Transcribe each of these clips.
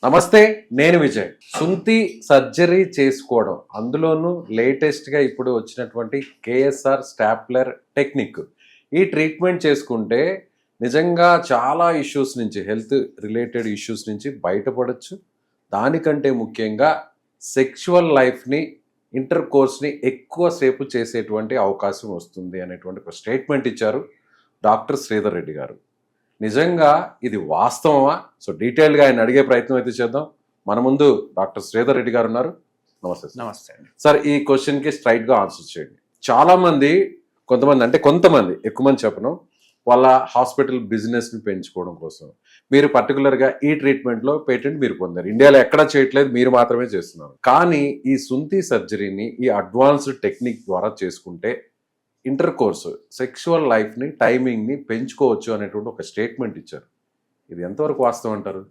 నమస్తే, నేను విజయ్. సుంతి సర్జరీ చేసుకోవడం, అందులోనూ లేటెస్ట్గా ఇప్పుడు వచ్చినటువంటి కేఎస్ఆర్ స్టాప్లర్ టెక్నిక్. ఈ ట్రీట్మెంట్ చేసుకుంటే నిజంగా చాలా ఇష్యూస్ నుంచి, హెల్త్ రిలేటెడ్ ఇష్యూస్ నుంచి బయటపడచ్చు. దానికంటే ముఖ్యంగా సెక్షువల్ లైఫ్ని, ఇంటర్ కోర్స్ని ఎక్కువసేపు చేసేటువంటి అవకాశం వస్తుంది అనేటువంటి ఒక స్టేట్మెంట్ ఇచ్చారు డాక్టర్ శ్రీధర్ రెడ్డి గారు. నిజంగా ఇది వాస్తవమా? సో డీటెయిల్గా ఆయన అడిగే ప్రయత్నం అయితే చేద్దాం. మన ముందు డాక్టర్ శ్రీధర్ రెడ్డి గారు ఉన్నారు. నమస్తే సార్. నమస్తే అండి. సార్, ఈ క్వశ్చన్కి స్ట్రైట్గా ఆన్సర్ చేయండి. చాలామంది, కొంతమంది ఎక్కువ మంది చెప్పను, వాళ్ళ హాస్పిటల్ బిజినెస్ని పెంచుకోవడం కోసం మీరు పర్టికులర్గా ఈ ట్రీట్మెంట్లో పేటెంట్ మీరు పొందారు. ఇండియాలో ఎక్కడా చేయట్లేదు, మీరు మాత్రమే చేస్తున్నారు. కానీ ఈ సుంతి సర్జరీని ఈ అడ్వాన్స్డ్ టెక్నిక్ ద్వారా చేసుకుంటే ఇంటర్ కోర్సు, సెక్షువల్ లైఫ్ని, టైమింగ్ని పెంచుకోవచ్చు అనేటువంటి ఒక స్టేట్మెంట్ ఇచ్చారు. ఇది ఎంతవరకు వాస్తవం అంటారు?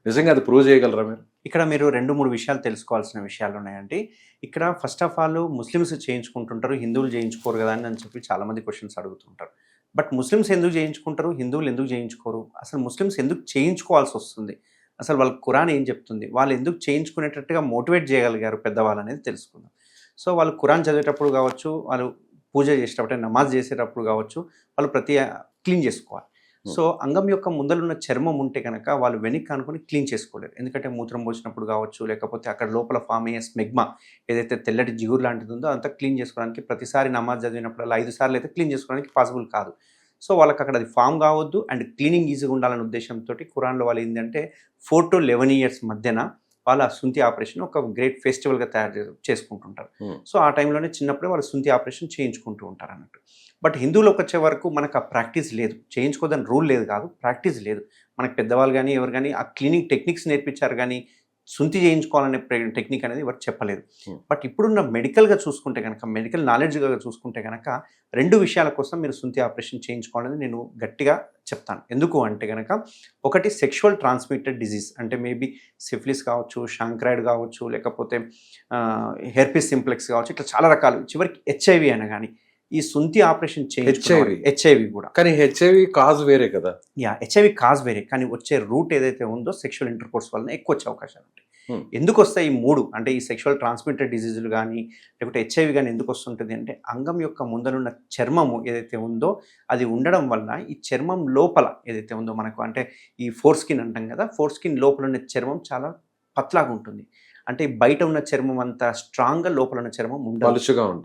నిజంగా అది ప్రూవ్ చేయగలరా మీరు? ఇక్కడ మీరు 2-3 విషయాలు తెలుసుకోవాల్సిన విషయాలు ఉన్నాయండి. ఇక్కడ ఫస్ట్ ఆఫ్ ఆల్ ముస్లిమ్స్ చేయించుకుంటుంటారు, హిందువులు చేయించుకోరు కదా అని చెప్పి చాలామంది క్వశ్చన్స్ అడుగుతుంటారు. బట్ ముస్లిమ్స్ ఎందుకు చేయించుకుంటారు, హిందువులు ఎందుకు చేయించుకోరు? అసలు ముస్లిమ్స్ ఎందుకు చేయించుకోవాల్సి వస్తుంది? అసలు వాళ్ళ ఖురాన్ ఏం చెప్తుంది? వాళ్ళు ఎందుకు చేయించుకునేటట్టుగా మోటివేట్ చేయగలిగారు పెద్దవాళ్ళు అనేది తెలుసుకుందాం. సో వాళ్ళు ఖురాన్ చదివేటప్పుడు కావచ్చు, వాళ్ళు పూజ చేసేటప్పుడు, నమాజ్ చేసేటప్పుడు కావచ్చు, వాళ్ళు ప్రతి క్లీన్ చేసుకోవాలి. సో అంగం యొక్క ముందలున్న చర్మం ఉంటే కనుక వాళ్ళు వెనక్కి అనుకుని క్లీన్ చేసుకోలేరు. ఎందుకంటే మూత్రం పోసినప్పుడు కావచ్చు, లేకపోతే అక్కడ లోపల ఫామ్ అయ్యే స్మెగ్మా ఏదైతే తెల్లటి జిగురు లాంటిది ఉందో అంతా క్లీన్ చేసుకోవడానికి ప్రతిసారి నమాజ్ చదివినప్పుడు 5 సార్లు అయితే క్లీన్ చేసుకోవడానికి పాసిబుల్ కాదు. సో వాళ్ళకి అక్కడ అది ఫామ్ కావద్దు అండ్ క్లీనింగ్ ఈజీగా ఉండాలనే ఉద్దేశంతో ఖురాన్లో వాళ్ళు ఏంటంటే 4 to 11 years మధ్యన వాళ్ళ సుంతి ఆపరేషన్ ఒక గ్రేట్ ఫెస్టివల్గా తయారు చేసుకుంటుంటారు. సో ఆ టైంలోనే చిన్నప్పుడే వాళ్ళు సుంతి ఆపరేషన్ చేయించుకుంటూ ఉంటారు అన్నట్టు. బట్ హిందువులోకి వచ్చే వరకు మనకు ఆ ప్రాక్టీస్ లేదు. చేయించుకోదని రూల్ లేదు కాదు, ప్రాక్టీస్ లేదు. మనకు పెద్దవాళ్ళు కానీ ఎవరు కానీ ఆ క్లీనింగ్ టెక్నిక్స్ నేర్పించారు, కానీ సుంతి చేయించుకోవాలనే టెక్నిక్ అనేది ఎవరు చెప్పలేదు. బట్ ఇప్పుడున్న మెడికల్గా చూసుకుంటే కనుక, మెడికల్ నాలెడ్జ్గా చూసుకుంటే కనుక 2 విషయాల కోసం మీరు సుంతి ఆపరేషన్ చేయించుకోవాలని నేను గట్టిగా చెప్తాను. ఎందుకు అంటే కనుక, ఒకటి సెక్షువల్ ట్రాన్స్మిటెడ్ డిజీజ్, అంటే మేబీ సిఫిలిస్ కావచ్చు, షాంక్రాయిడ్ కావచ్చు, లేకపోతే హెర్పిస్ సింప్లెక్స్ కావచ్చు, ఇట్లా చాలా రకాలు, చివరికి హెచ్ఐవి అయినా కానీ ఈ సుంతి ఆపరేషన్ హెచ్ఐవి కూడా. కానీ హెచ్ఐవి కాజ్ వేరే కదా. హెచ్ఐవి కాజ్ వేరే, కానీ వచ్చే రూట్ ఏదైతే ఉందో సెక్షువల్ ఇంటర్ కోర్స్ వలన ఎక్కువ వచ్చే అవకాశాలు ఉంటాయి. ఎందుకు వస్తాయి ఈ 3 అంటే ఈ సెక్షువల్ ట్రాన్స్మిటెడ్ డిజీజులు కానీ లేకపోతే హెచ్ఐవి కానీ ఎందుకు వస్తుంటుంది అంటే, అంగం యొక్క ముందరున్న చర్మము ఏదైతే ఉందో అది ఉండడం వల్ల ఈ చర్మం లోపల ఏదైతే ఉందో మనకు, అంటే ఈ ఫోర్ స్కిన్ అంటాం కదా, ఫోర్ స్కిన్ లోపల ఉన్న చర్మం చాలా పత్లాగా ఉంటుంది. అంటే బయట ఉన్న చర్మం అంతా స్ట్రాంగ్గా, లోపల ఉన్న చర్మం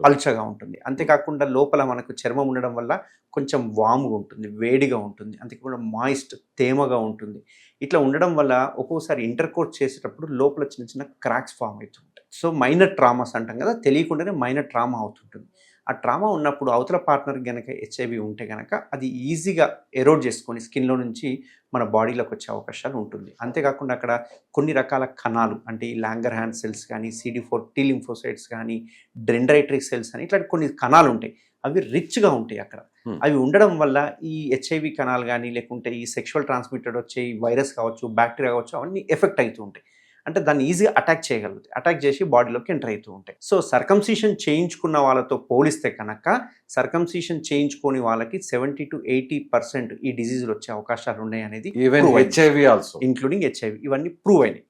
పలుచగా ఉంటుంది. అంతేకాకుండా లోపల మనకు చర్మం ఉండడం వల్ల కొంచెం వాముగా ఉంటుంది, వేడిగా ఉంటుంది, అంతేకాకుండా మాయిస్ట్, తేమగా ఉంటుంది. ఇట్లా ఉండడం వల్ల ఒక్కోసారి ఇంటర్ కోర్స్ చేసేటప్పుడు లోపల చిన్న చిన్న క్రాక్స్ ఫామ్ అవుతుంటాయి. సో మైనర్ ట్రామాస్ అంటాం కదా, తెలియకుండానే మైనర్ ట్రామా అవుతుంటుంది. ఆ ట్రామా ఉన్నప్పుడు అవతల పార్ట్నర్ కనుక హెచ్ఐవి ఉంటే కనుక అది ఈజీగా ఎరోడ్ చేసుకొని స్కిన్లో నుంచి మన బాడీలోకి వచ్చే అవకాశాలు ఉంటుంది. అంతేకాకుండా అక్కడ కొన్ని రకాల కణాలు, అంటే ఈ లాంగర్ హ్యాండ్ సెల్స్ కానీ, CD4 T లింఫోసైట్స్ కానీ, డెండ్రైటరీ సెల్స్ అని ఇట్లాంటి కొన్ని కణాలు ఉంటాయి. అవి రిచ్గా ఉంటాయి అక్కడ. అవి ఉండడం వల్ల ఈ హెచ్ఐవి కణాలు కానీ, లేకుంటే ఈ సెక్షువల్ ట్రాన్స్మిటెడ్ వచ్చే వైరస్ కావచ్చు, బ్యాక్టీరియా కావచ్చు, అవన్నీ ఎఫెక్ట్ అవుతూ ఉంటాయి. అంటే దాన్ని ఈజీగా అటాక్ చేయగలుగుతాయి, అటాక్ చేసి బాడీలోకి ఎంటర్ అవుతూ ఉంటాయి. సో సర్కంసిషన్ చేయించుకున్న వాళ్ళతో పోలిస్తే కనుక సర్కంసిషన్ చేయించుకోని వాళ్ళకి 70 to 80% ఈ డిజీజులు వచ్చే అవకాశాలు ఉన్నాయి అనేది, హెచ్ఐవి ఆల్సో ఇంక్లూడింగ్ హెచ్ఐవి, ఇవన్నీ ప్రూవ్ అయినాయి.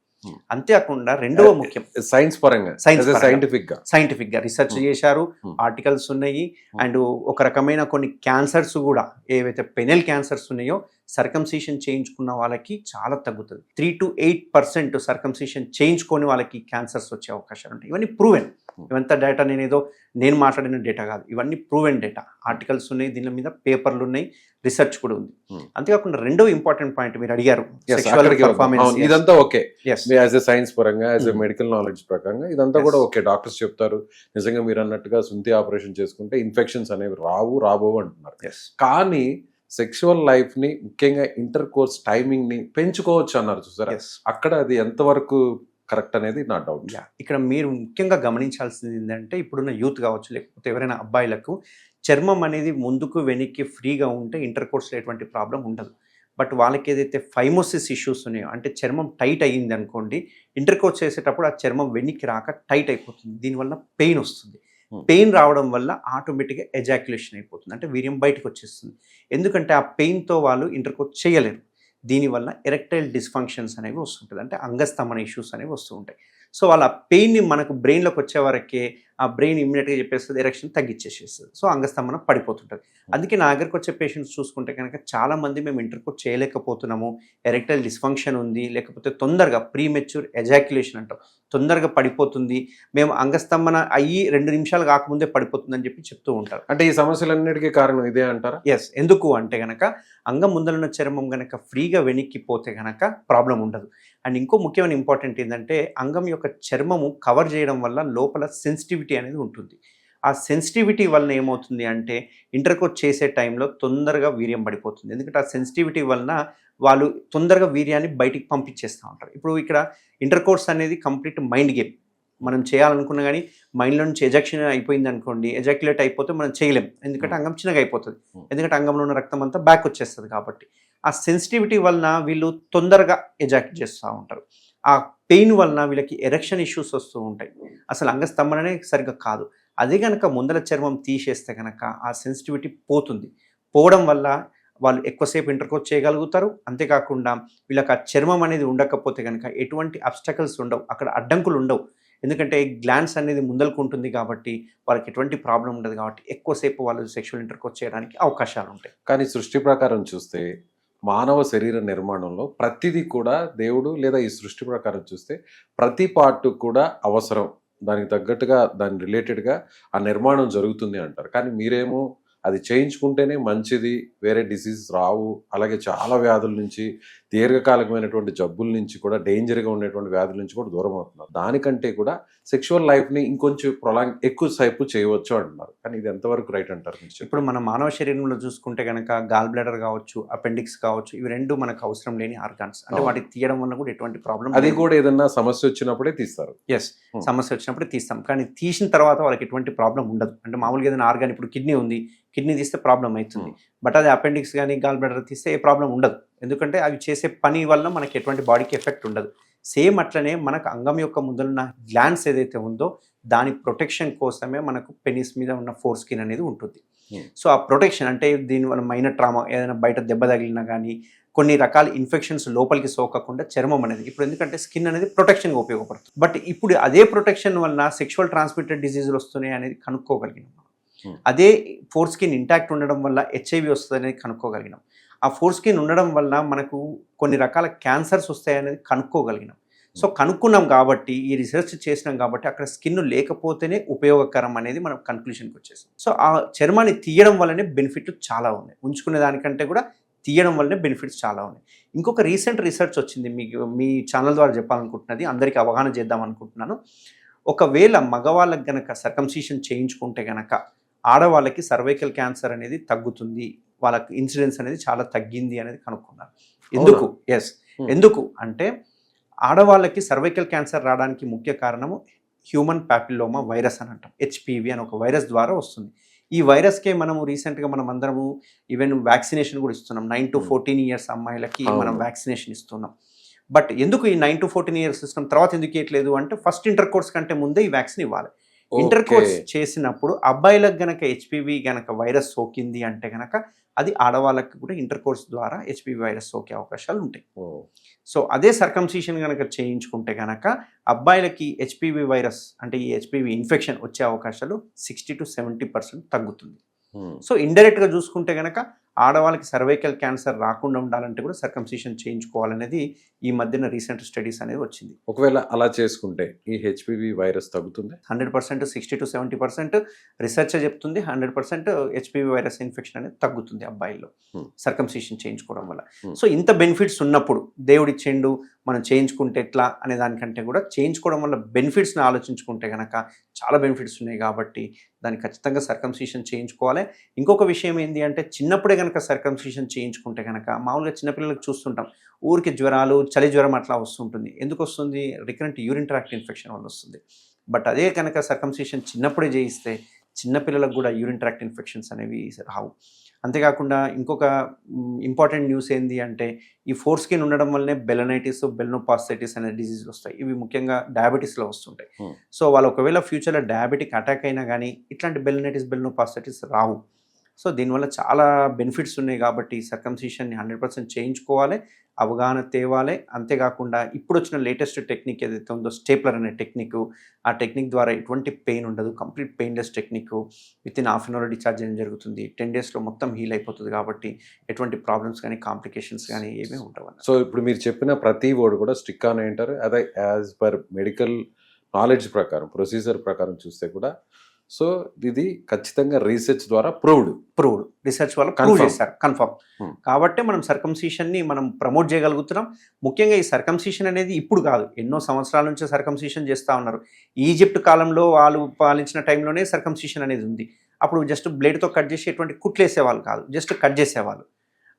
అంతేకాకుండా రెండవ ముఖ్యం, సైన్స్ పరంగా సైంటిఫిక్ గా రీసెర్చ్ చేశారు, ఆర్టికల్స్ ఉన్నాయి. అండ్ ఒక రకమైన కొన్ని క్యాన్సర్స్ కూడా, ఏవైతే పెనెల్ క్యాన్సర్స్ ఉన్నాయో సర్కంసిషన్ చేయించుకున్న వాళ్ళకి చాలా తగ్గుతుంది. 3 to 8% సర్కంసిషన్ చేయించుకొని వాళ్ళకి క్యాన్సర్స్ వచ్చే అవకాశాలు ఉంటాయి. ఇవన్నీ ప్రూవెన్. ఇవంతా డేటా నేను మాట్లాడిన డేటా కాదు, ఇవన్నీ ప్రూవెన్ డేటా. ఆర్టికల్స్ ఉన్నాయి, దీని మీద పేపర్లు ఉన్నాయి, రీసెర్చ్ కూడా ఉంది. అంతేకాకుండా రెండో ఇంపార్టెంట్ పాయింట్ మీరు అడిగారు, ఇదంతా ఓకే, యాజ్ ఎ సైన్స్ పరంగా, యాజ్ ఎ మెడికల్ నాలెడ్జ్ ప్రకారంగా ఇదంతా కూడా ఓకే. డాక్టర్స్ చెప్తారు నిజంగా మీరు అన్నట్టుగా సుంతి ఆపరేషన్ చేసుకుంటే ఇన్ఫెక్షన్స్ అనేవి రాబోవు అంటున్నారు. కానీ సెక్షువల్ లైఫ్ ని, ముఖ్యంగా ఇంటర్ కోర్స్ టైమింగ్ ని పెంచుకోవచ్చు అన్నారు చూసారా, అక్కడ అది ఎంతవరకు కరెక్ట్ అనేది నా డౌట్. ఇక్కడ మీరు ముఖ్యంగా గమనించాల్సింది ఏంటంటే, ఇప్పుడున్న యూత్ కావచ్చు, లేకపోతే ఎవరైనా అబ్బాయిలకు చర్మం అనేది ముందుకు వెనక్కి ఫ్రీగా ఉంటే ఇంటర్ కోర్స్లో ఎటువంటి ప్రాబ్లం ఉండదు. బట్ వాళ్ళకి ఏదైతే ఫైమోసిస్ ఇష్యూస్ ఉన్నాయో, అంటే చర్మం టైట్ అయ్యింది అనుకోండి, ఇంటర్ కోర్స్ చేసేటప్పుడు ఆ చర్మం వెనక్కి రాక టైట్ అయిపోతుంది. దీనివల్ల పెయిన్ వస్తుంది. పెయిన్ రావడం వల్ల ఆటోమేటిక్గా ఎజాక్యులేషన్ అయిపోతుంది, అంటే వీర్యం బయటకు వచ్చేస్తుంది. ఎందుకంటే ఆ పెయిన్తో వాళ్ళు ఇంటర్ కోర్స్ చేయలేరు. దీనివల్ల ఎరెక్టైల్ డిస్ఫంక్షన్స్ అనేవి వస్తుంటుంది, అంటే అంగస్తంభన ఇష్యూస్ అనేవి వస్తూ ఉంటాయి. సో వాళ్ళ పెయిన్ని మనకు బ్రెయిన్లోకి వచ్చే వరకే ఆ బ్రెయిన్ ఇమ్మీడియట్గా చెప్పేస్తుంది, ఎరెక్షన్ తగ్గించేసేస్తుంది. సో అంగస్తంభన పడిపోతుంటుంది. అందుకే నా దగ్గరకు వచ్చే పేషెంట్స్ చూసుకుంటే కనుక చాలామంది మేము ఇంటర్కోర్స్ చేయలేకపోతున్నాము, ఎరెక్టైల్ డిస్ఫంక్షన్ ఉంది, లేకపోతే తొందరగా ప్రీమెచ్యూర్ ఎజాక్యులేషన్ అంటాం, తొందరగా పడిపోతుంది, మేము అంగస్తంభన అయ్యి 2 నిమిషాలు కాకముందే పడిపోతుందని చెప్పి చెప్తూ ఉంటారు. అంటే ఈ సమస్యలన్నిటికీ కారణం ఇదే అంటారా? ఎస్. ఎందుకు అంటే గనక అంగం ముందలున్న చర్మం గనక ఫ్రీగా వెనక్కిపోతే గనక ప్రాబ్లం ఉండదు. అండ్ ఇంకో ముఖ్యమైన ఇంపార్టెంట్ ఏంటంటే అంగం యొక్క చర్మము కవర్ చేయడం వల్ల లోపల సెన్సిటివిటీ అనేది ఉంటుంది. ఆ సెన్సిటివిటీ వలన ఏమవుతుంది అంటే ఇంటర్కోర్స్ చేసే టైంలో తొందరగా వీర్యం పడిపోతుంది. ఎందుకంటే ఆ సెన్సిటివిటీ వలన వాళ్ళు తొందరగా వీర్యాన్ని బయటికి పంపించేస్తూ ఉంటారు. ఇప్పుడు ఇక్కడ ఇంటర్కోర్స్ అనేది కంప్లీట్ మైండ్ గేమ్. మనం చేయాలనుకున్నా కానీ మైండ్లో నుంచి ఎజెక్షన్ అయిపోయింది అనుకోండి, ఎజాక్యులేట్ అయిపోతే మనం చేయలేం, ఎందుకంటే అంగం చిన్నగా అయిపోతుంది, ఎందుకంటే అంగంలో ఉన్న రక్తం అంతా బ్యాక్ వచ్చేస్తుంది. కాబట్టి ఆ సెన్సిటివిటీ వలన వీళ్ళు తొందరగా ఎజాక్యులేట్ చేస్తూ ఉంటారు. ఆ పెయిన్ వలన వీళ్ళకి ఎరెక్షన్ ఇష్యూస్ వస్తూ ఉంటాయి. అసలు అంగస్తంభననే సరిగ్గా కాదు. అదే కనుక ముందల చర్మం తీసేస్తే కనుక ఆ సెన్సిటివిటీ పోతుంది. పోవడం వల్ల వాళ్ళు ఎక్కువసేపు ఇంటర్కోర్స్ చేయగలుగుతారు. అంతేకాకుండా వీళ్ళకి ఆ చర్మం అనేది ఉండకపోతే కనుక ఎటువంటి అబ్స్టకల్స్ ఉండవు, అక్కడ అడ్డంకులు ఉండవు. ఎందుకంటే గ్లాండ్స్ అనేది ముందలకు ఉంటుంది కాబట్టి వాళ్ళకి ఎటువంటి ప్రాబ్లం ఉండదు, కాబట్టి ఎక్కువసేపు వాళ్ళు సెక్షువల్ ఇంటర్కోర్స్ చేయడానికి అవకాశాలు ఉంటాయి. కానీ సృష్టి ప్రకారం చూస్తే మానవ శరీర నిర్మాణంలో ప్రతిదీ కూడా దేవుడు లేదా ఈ సృష్టి ప్రకారం చూస్తే ప్రతి పార్ట్ కూడా అవసరం, దానికి తగ్గట్టుగా దాని రిలేటెడ్గా ఆ నిర్మాణం జరుగుతుంది అంటారు. కానీ మీరేమో అది చేయించుకుంటేనే మంచిది, వేరే డిసీజ్ రావు, అలాగే చాలా వ్యాధుల నుంచి, దీర్ఘకాలికమైనటువంటి జబ్బుల నుంచి కూడా, డేంజర్గా ఉండేటువంటి వ్యాధుల నుంచి కూడా దూరం అవుతున్నారు. దానికంటే కూడా సెక్షువల్ లైఫ్ని ఇంకొంచెం ఎక్కువ సేపు చేయవచ్చు అంటున్నారు. కానీ ఇది ఎంతవరకు రైట్ అంటారు? ఇప్పుడు మన మానవ శరీరంలో చూసుకుంటే కనుక గాల్ బ్లాడర్ కావచ్చు, అపెండిక్స్ కావచ్చు, ఇవి 2 మనకు అవసరం లేని ఆర్గాన్స్. అంటే వాటికి తీయడం వల్ల కూడా ఎటువంటి ప్రాబ్లం, అది కూడా ఏదన్నా సమస్య వచ్చినప్పుడే తీస్తారు. ఎస్, సమస్య వచ్చినప్పుడే తీస్తాం. కానీ తీసిన తర్వాత వాళ్ళకి ఎటువంటి ప్రాబ్లం ఉండదు. అంటే మామూలుగా ఏదైనా ఆర్గాన్, ఇప్పుడు కిడ్నీ ఉంది, కిడ్నీ తీస్తే ప్రాబ్లం అవుతుంది. బట్ అది అపెండిక్స్ కానీ గాల్ బ్లాడర్ తీస్తే ఏ ప్రాబ్లం ఉండదు. ఎందుకంటే అవి చేసే పని వల్ల మనకి ఎటువంటి బాడీకి ఎఫెక్ట్ ఉండదు. సేమ్ అట్లనే మనకు అంగం యొక్క ముందరున్న గ్లాండ్స్ ఏదైతే ఉందో దాని ప్రొటెక్షన్ కోసమే మనకు పెనిస్ మీద ఉన్న ఫోర్ స్కిన్ అనేది ఉంటుంది. సో ఆ ప్రొటెక్షన్ అంటే దీనివల్ల మైనర్ ట్రామా, ఏదైనా బయట దెబ్బ తగిలినా కానీ, కొన్ని రకాల ఇన్ఫెక్షన్స్ లోపలికి సోకకుండా చర్మం అనేది, ఇప్పుడు ఎందుకంటే స్కిన్ అనేది ప్రొటెక్షన్గా ఉపయోగపడుతుంది. బట్ ఇప్పుడు అదే ప్రొటెక్షన్ వల్ల సెక్షువల్ ట్రాన్స్మిటెడ్ డిసీజులు వస్తున్నాయి అనేది కనుక్కోగలిగినాం. అదే ఫోర్ స్కిన్ ఇంటాక్ట్ ఉండడం వల్ల హెచ్ఐవి వస్తుంది అనేది కనుక్కోగలిగినాం. ఆ ఫోర్ స్కిన్ ఉండడం వల్ల మనకు కొన్ని రకాల క్యాన్సర్స్ వస్తాయి అనేది కనుక్కోగలిగినాం. సో కనుక్కున్నాం కాబట్టి, ఈ రీసెర్చ్ చేసినాం కాబట్టి అక్కడ స్కిన్ లేకపోతేనే ఉపయోగకరం అనేది మనం కన్క్లూషన్కి వచ్చేసాం. సో ఆ చర్మాన్ని తీయడం వల్లనే బెనిఫిట్లు చాలా ఉన్నాయి, ఉంచుకునే దానికంటే కూడా తీయడం వల్లనే బెనిఫిట్స్ చాలా ఉన్నాయి. ఇంకొక రీసెంట్ రీసెర్చ్ వచ్చింది, మీకు మీ ఛానల్ ద్వారా చెప్పాలనుకుంటున్నది, అందరికీ అవగాహన చేద్దాం అనుకుంటున్నాను. ఒకవేళ మగవాళ్ళకి గనక సర్కంసిషన్ చేయించుకుంటే గనక ఆడవాళ్ళకి సర్వైకల్ క్యాన్సర్ అనేది తగ్గుతుంది, వాళ్ళకి ఇన్సిడెన్స్ అనేది చాలా తగ్గింది అనేది కనుక్కున్నారు. ఎందుకు? ఎస్, ఎందుకు అంటే ఆడవాళ్ళకి సర్వైకల్ క్యాన్సర్ రావడానికి ముఖ్య కారణము హ్యూమన్ ప్యాపిల్లోమా వైరస్ అని అంటాం. హెచ్పివి అని ఒక వైరస్ ద్వారా వస్తుంది. ఈ వైరస్కే మనము రీసెంట్గా మనం అందరము ఈవెన్ వ్యాక్సినేషన్ కూడా ఇస్తున్నాం. 9 to 14 years అమ్మాయిలకి మనం వ్యాక్సినేషన్ ఇస్తున్నాం. బట్ ఎందుకు ఈ 9 to 14 years ఇస్తున్నాం, తర్వాత ఎందుకు ఇవ్వట్లేదు అంటే ఫస్ట్ ఇంటర్కోర్స్ కంటే ముందే ఈ వ్యాక్సిన్ ఇవ్వాలి. ఇంటర్కోర్స్ చేసినప్పుడు అబ్బాయిలకు గనక హెచ్పివి గనక వైరస్ సోకింది అంటే గనక అది ఆడవాళ్ళకి కూడా ఇంటర్కోర్స్ ద్వారా హెచ్పివి వైరస్ సోకే అవకాశాలు ఉంటాయి. సో అదే సర్కంసిషన్ కనుక చేయించుకుంటే కనుక అబ్బాయిలకి హెచ్పివి వైరస్ అంటే ఈ హెచ్పివి ఇన్ఫెక్షన్ వచ్చే అవకాశాలు 60 to 70% తగ్గుతుంది. సో ఇండైరెక్ట్గా చూసుకుంటే కనుక ఆడవాళ్ళకి సర్వైకల్ క్యాన్సర్ రాకుండా ఉండాలంటే కూడా సర్కంసిషన్ చేయించుకోవాలనేది ఈ మధ్యన రీసెంట్ స్టడీస్ అనేది వచ్చింది. ఒకవేళ అలా చేసుకుంటే ఈ హెచ్పివి వైరస్ తగ్గుతుంది 100%, 60 to 70% రీసెర్చ్ చెప్తుంది. 100% హెచ్పివి వైరస్ ఇన్ఫెక్షన్ అనేది తగ్గుతుంది అబ్బాయిల్లో సర్కంసిషన్ చేయించుకోవడం వల్ల. సో ఇంత బెనిఫిట్స్ ఉన్నప్పుడు దేవుడి ఇచ్చిండు, మనం చేయించుకుంటే ఎట్లా అనే దానికంటే కూడా చేయించుకోవడం వల్ల బెనిఫిట్స్ని ఆలోచించుకుంటే కనుక చాలా బెనిఫిట్స్ ఉన్నాయి కాబట్టి దాన్ని ఖచ్చితంగా సర్కంసిషన్ చేయించుకోవాలి. ఇంకొక విషయం ఏంటి అంటే చిన్నప్పుడే కనుక సర్కంసిషన్ చేయించుకుంటే కనుక మామూలుగా చిన్నపిల్లలకు చూస్తుంటాం ఊరికి జ్వరాలు, చలి జ్వరం అట్లా వస్తుంటుంది. ఎందుకు వస్తుంది? రికరెంట్ యూరిన్ ట్రాక్ట్ ఇన్ఫెక్షన్ వల్ల వస్తుంది. బట్ అదే కనుక సర్కంసిషన్ చిన్నప్పుడే చేయిస్తే చిన్నపిల్లలకు కూడా యూరిన్ ట్రాక్ట్ ఇన్ఫెక్షన్స్ అనేవి రావు. అంతేకాకుండా ఇంకొక ఇంపార్టెంట్ న్యూస్ ఏంటి అంటే ఈ ఫోర్ స్కిన్ ఉండడం వల్లనే బెలనైటిస్, బెల్నోపాస్టైటిస్ అనే డిసీజులు వస్తాయి. ఇవి ముఖ్యంగా డయాబెటీస్లో వస్తుంటాయి. సో వాళ్ళు ఒకవేళ ఫ్యూచర్లో డయాబెటిక్ అటాక్ అయినా కానీ ఇట్లాంటి బెలనైటిస్, బెల్నోపాస్టైటిస్ రావు. సో దీనివల్ల చాలా బెనిఫిట్స్ ఉన్నాయి కాబట్టి సర్కంసిషన్ని 100% చేయించుకోవాలి, అవగాహన తేవాలి. అంతేకాకుండా ఇప్పుడు వచ్చిన లేటెస్ట్ టెక్నిక్ ఏదైతే ఉందో స్టేప్లర్ అనే టెక్నిక్, ఆ టెక్నిక్ ద్వారా ఎటువంటి పెయిన్ ఉండదు, complete painless technique. Within half an hour discharge చేయడం జరుగుతుంది. 10 డేస్లో మొత్తం హీల్ అయిపోతుంది కాబట్టి ఎటువంటి ప్రాబ్లమ్స్ కానీ కాంప్లికేషన్స్ కానీ ఏమీ ఉండవు. సో ఇప్పుడు మీరు చెప్పిన ప్రతి వర్డ్ కూడా స్టిక్ ఆన్ అంటారు. అదే యాజ్ పర్ మెడికల్ నాలెడ్జ్ ప్రకారం, ప్రొసీజర్ ప్రకారం చూస్తే కూడా సో ఇది ఖచ్చితంగా రీసెర్చ్ ద్వారా ప్రూవ్డ్ రీసెర్చ్ వల్ల ప్రూవ్ చేస్తారు కన్ఫర్మ్. కాబట్టి మనం సర్కంసిషన్ని మనం ప్రమోట్ చేయగలుగుతున్నాం. ముఖ్యంగా ఈ సర్కంసిషన్ అనేది ఇప్పుడు కాదు, ఎన్నో సంవత్సరాల నుంచి సర్కంసిషన్ చేస్తూ ఉన్నారు. ఈజిప్ట్ కాలంలో వాళ్ళు పాలించిన టైంలోనే సర్కంసిషన్ అనేది ఉంది. అప్పుడు జస్ట్ బ్లేడ్తో కట్ చేసి ఎటువంటి కుట్లు వేసేవాళ్ళు కాదు, జస్ట్ కట్ చేసేవాళ్ళు.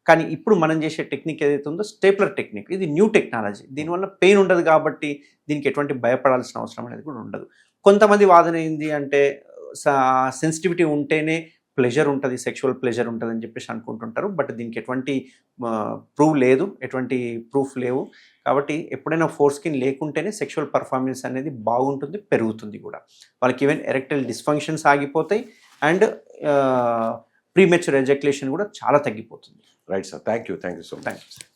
కానీ ఇప్పుడు మనం చేసే టెక్నిక్ ఏదైతే ఉందో స్టేప్లర్ టెక్నిక్, ఇది న్యూ టెక్నాలజీ. దీనివల్ల పెయిన్ ఉండదు కాబట్టి దీనికి ఎటువంటి భయపడాల్సిన అవసరం అనేది కూడా ఉండదు. కొంతమంది వాదన ఏంది అంటే సెన్సిటివిటీ ఉంటేనే ప్లెజర్ ఉంటుంది, సెక్షువల్ ప్లెజర్ ఉంటుంది అని చెప్పేసి అనుకుంటుంటారు. బట్ దీనికి ఎటువంటి ప్రూఫ్ లేవు. కాబట్టి ఎప్పుడైనా ఫోర్ స్కిన్ లేకుంటేనే సెక్షువల్ పర్ఫార్మెన్స్ అనేది బాగుంటుంది, పెరుగుతుంది కూడా. వాళ్ళకి ఈవెన్ ఎరెక్టైల్ డిస్ఫంక్షన్స్ ఆగిపోతాయి అండ్ ప్రీమెచ్యూర్ ఎజాక్యులేషన్ కూడా చాలా తగ్గిపోతుంది. Right sir, thank you so much. Thank you sir.